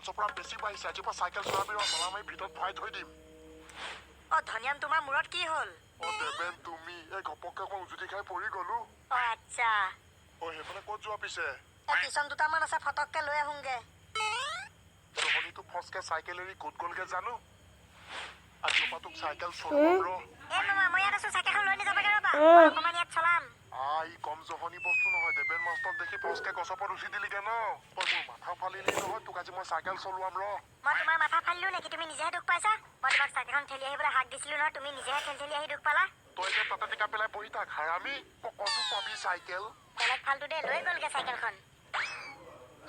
500 পৰা বেছি পাইছে আজিৰ পৰা চাইকেল চলাবি আৰু মলা মাৰি ভিতৰত ভৰাই থৈ দিম ধনিয়াম তোমাৰ মূৰত কি হ'ল দেবেন তুমি এই ঘপককে অকণ উজুতি খাই পৰি গলো আচ্ছা সেইফালে ক'ত যোৱা পিছে টিউচন দুটামান আছে ফটককে লৈ আহোংগে জহনীটো ফচকে চাইকেল এৰি ক'ত গ'লগে জানো আজিৰ পৰা তোক চাইকেল চলাম ৰ মামা মই ইয়াত আছো চাইকেলখন লৈ নাযাবগে ৰ'বা অকণমান ইয়াত চলাম ই কম জহনী বস্তু নহয় দেবেন মাষ্টৰ দেখি ফচকে গছৰ পৰা উঠি দিলিগে ন তই মোৰ মাথা ফালিলি নহয় তোক আজি মই চাইকেল চলোৱাম ৰ মই তোমাৰ মাথা ফালিলো নেকি তুমি নিজেহে দুখ পাইছা মই তোমাক চাইকেলখন ঠেলি আহিবলৈ হাক দিছিলো নহয় তুমি নিজেহে ঠেলি আহি দুখ পালা তই এতিয়া তাতে টিকা পেলাই বহি থাক হাৰামি পকৰটো পাবি চাইকেল বেলেগ ফালটো দে লৈ গ'লগে চাইকেলখন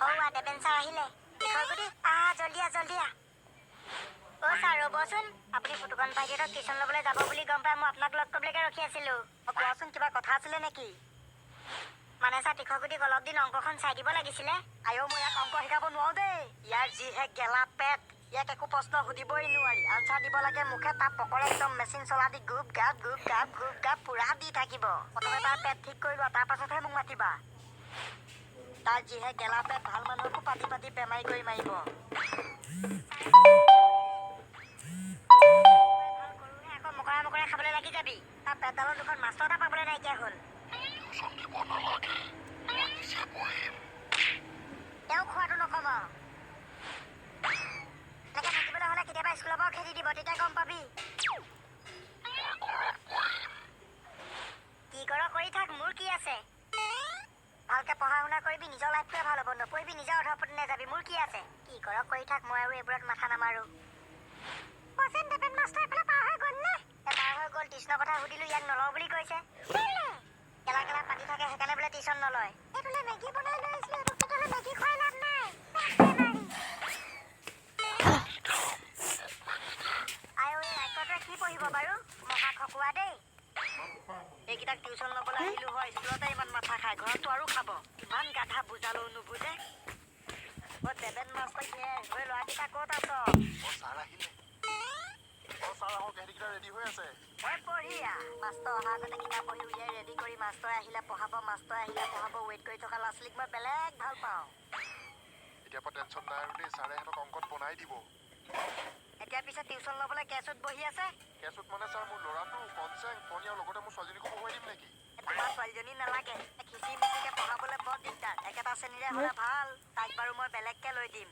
হৌৱা দেবেন ছাৰ আহিলে দীঘলগুটি জল্দি আহ ছাৰ ৰ'বচোন আপুনি ফুটুকন ভাইটিহঁতক টিউচন ল'বলৈ যাব বুলি গম পাই মই আপোনাক লগ কৰিবলৈকে ৰখি আছিলো কোৱাচোন কিবা কথা আছিলে নেকি মানে ছাৰ তীখগুটিক অলপ দিন অংকখন চাই দিব লাগিছিলে মই ইয়াক অংক শিকাব নোৱাৰো দেই ইয়াৰ যিহে গেলা পেট ইয়াক একো প্ৰশ্ন সুধিবই নোৱাৰি আনচাৰ দিব লাগে মুখে তাৰ পকৰে একদম মেচিন চলা দি গুপ গাপ পুৰা দি থাকিব প্ৰথমে তাৰ পেট ঠিক কৰি লোৱা তাৰ পাছতহে মোক মাতিবা তাৰ যিহে গেলা পেট ভাল মানুহকো পাতি পাতি বেমাৰী কৰি মাৰিব আকৌ মকৰাই খাবলৈ লাগি যাবি তাৰ পেটডালৰ দুখন মাছৰ এটা পাবলৈ নাইকিয়া হ'ল তেওঁ খোৱাটো নকম এনেকে থাকিবলৈ হ'লে কেতিয়াবা স্কুলৰ পৰাও খেদি দিব তেতিয়া গম পাবি কি কৰ কৰি থাক মোৰ কি আছে ভালকে পঢ়া শুনা কৰিবি নিজৰ লাইফটোৱে ভাল হ'ব নপঢ়িবি নিজৰ অধপতি নাযাবি মোৰ কি আছে কি কৰ কৰি থাক মই আৰু এইবোৰত মাথা নামাৰো পাৰ হৈ গ'ল টিউচনৰ কথা সুধিলো ইয়াক নলওঁ বুলি কৈছে কেলা পাতি থাকে সেইকাৰণে বোলে টিউচন নলয় মেগী বনাই লৈ আহিছিলো মেগী খুৱাই লাভ নাই কি পঢ়িব বাৰু মহা খকুৱা দেই এইকেইটাক টিউচন ল'বলৈ আহিলো হয় স্কুলতে ইমান মাথা খাই ঘৰতো আৰু খাব ইমান গাধা বুজালেও নুবুজে দেবেন মাষ্টৰ ল'ৰাকেইটা ক'ত আছ ছাৰ আহিলে ছাৰ আহক হেৰিকেইটা ৰেডি হৈ আছে পঢ়িয়া মাষ্টৰ অহা আগতে কিতাপ পঢ়ি উলিয়াই ৰেডি কৰি মাষ্টৰ আহিলে পঢ়াব ৱেইট কৰি থকা ল'ৰা ছোৱালীক মই বেলেগ ভাল পাওঁ এতিয়াৰ পৰা টেনচন নাই আৰু দেই ছাৰে সিহঁতক অংকত বনাই দিব এতিয়া পিছে টিউচন ল'বলৈ কেচত বহি আছে কেচত মানে ছাৰ মোৰ ল'ৰাটো কনচেং ফণি আৰু লগতে মোৰ ছোৱালীজনীকো পঢ়ুৱাই দিম নেকি তোমাৰ ছোৱালীজনী নালাগে খিচি মিচিকে পঢ়াবলৈ বৰ দিগদাৰ একেটা শ্ৰেণীৰে হ'লে ভাল তাইক বাৰু মই বেলেগকে লৈ দিম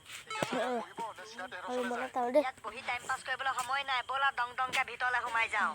ইয়াত পঢ়ি টাইম পাছ কৰিবলৈ সময় নাই ব'লা দংকে ভিতৰলৈ সোমাই যাওঁ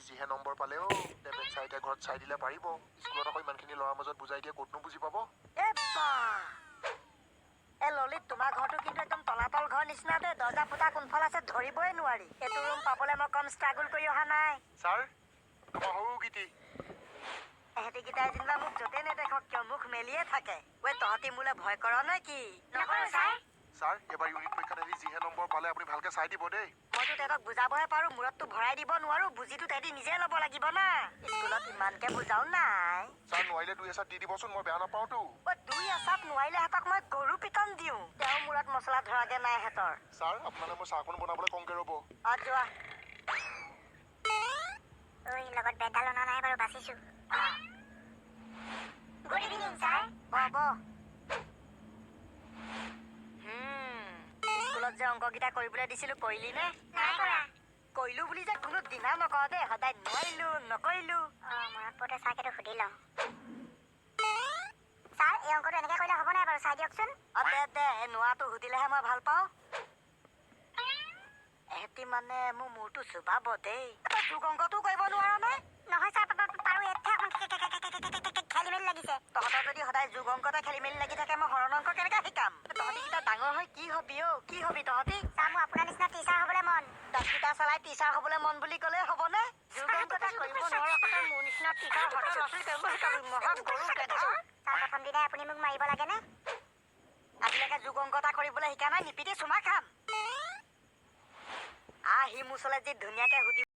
যিহে নম্বৰ পালেও দেবেন ছাৰ এতিয়া ঘৰত চাই দিলে পাৰিব স্কুলত আকৌ ইমানখিনি ল'ৰাৰ মাজত বুজাই দিয়ে ক'তনো বুজি পাব ললিত তোমাৰ ঘৰটো কিন্তু একদম তলাতল ঘৰ নিচিনা দেই দৰ্জা ফুটা কোনফাল আছে ধৰিবই নোৱাৰি এইটো ৰুম পাবলৈ মই কম ষ্ট্ৰাগল কৰি অহা নাই ছাৰ তোমাৰ সৰু গীতি এহেঁতিকেইটাই যেনিবা মোক য'তে নেদেখক কিয় মুখ মেলিয়ে থাকে তহঁতি মোলে ভয় কৰ নে কি নকৰো ছাৰ এবাৰ ইউনিট পৰীক্ষাত যিহে নম্বৰ পালে আপুনি ভালকে চাই দিব দেই মইতো তেহেঁতক বুজাবহে পাৰো মূৰতটো ভৰাই দিব নোৱাৰো বুজিটো তেহেঁতি নিজে ল'ব লাগিব না স্কুলত ইমানকে বুজাও নাই ছাৰ নোৱাৰিলে 2 এচাট দি দিবচোন মই বেয়া নাপাওঁতো 2 এচাট নোৱাৰিলে সিহঁতক মই গৰু পিটন দিওঁ তেওঁ মূৰত মছলা ধৰাগে নাই সিহঁতৰ ছাৰ আপোনালে মই চাহকণ বনাবলৈ কমকে ৰ'ব যোৱা লগত বেডাল অনা নাই বাৰু বাচিছো গুড ইভিনিং ছাৰ হ'ব স্কুলত যে অংককেইটা কৰিবলৈ দিছিলো কৰিলি নে নাই কৰা কৰিলো বুলি যে কোনো দিনা নকওঁ দেই সদায় নোৱাৰিলো নকৰিলো মনত পৰোতে চাহকেইটো সুধি লওঁ ছাৰ এই অংকটো এনেকে কৰিলে হ'ব নাই বাৰু চাই দিয়কচোন দে নোৱাৰাটো সুধিলেহে মই ভাল পাওঁ এহেঁতি মানে মোৰ মূৰটো চুবাব দেই যোগ অংকটো কৰিব নোৱাৰ নে নহয় ছাৰ পাৰো খেলি মেলি লাগিছে তহঁতৰ যদি সদায় যোগ অংকতে খেলি মেলি লাগি থাকে মই হৰণ অংক কেনেকে শিকাম তহঁতি কেইটা ডাঙৰ হৈ কি হবি তহঁতি ছাৰ মোৰ আপোনাৰ নিচিনা টিচাৰ হ'বলৈ মন দাঁতকেইটা চলাই টিচাৰ হ'বলৈ মন বুলি ক'লে হ'বনে? যুগন্ততা কৰিব নোৱাৰা কথা মোৰ নিচিনা টিচাৰ হঠাৎ ল'ৰা-ছোৱালী কৰিব শিকাবি মহা গৰু গেধা। তাৰ প্ৰথম দিনাই আপুনি মোক মাৰিব লাগেনে? আজিলৈকে যুগংকতা কৰিবলৈ শিকা নাই, নিপিটি চুমা খাম। আহি মোৰ ওচৰলৈ যি ধুনীয়াকে সুধি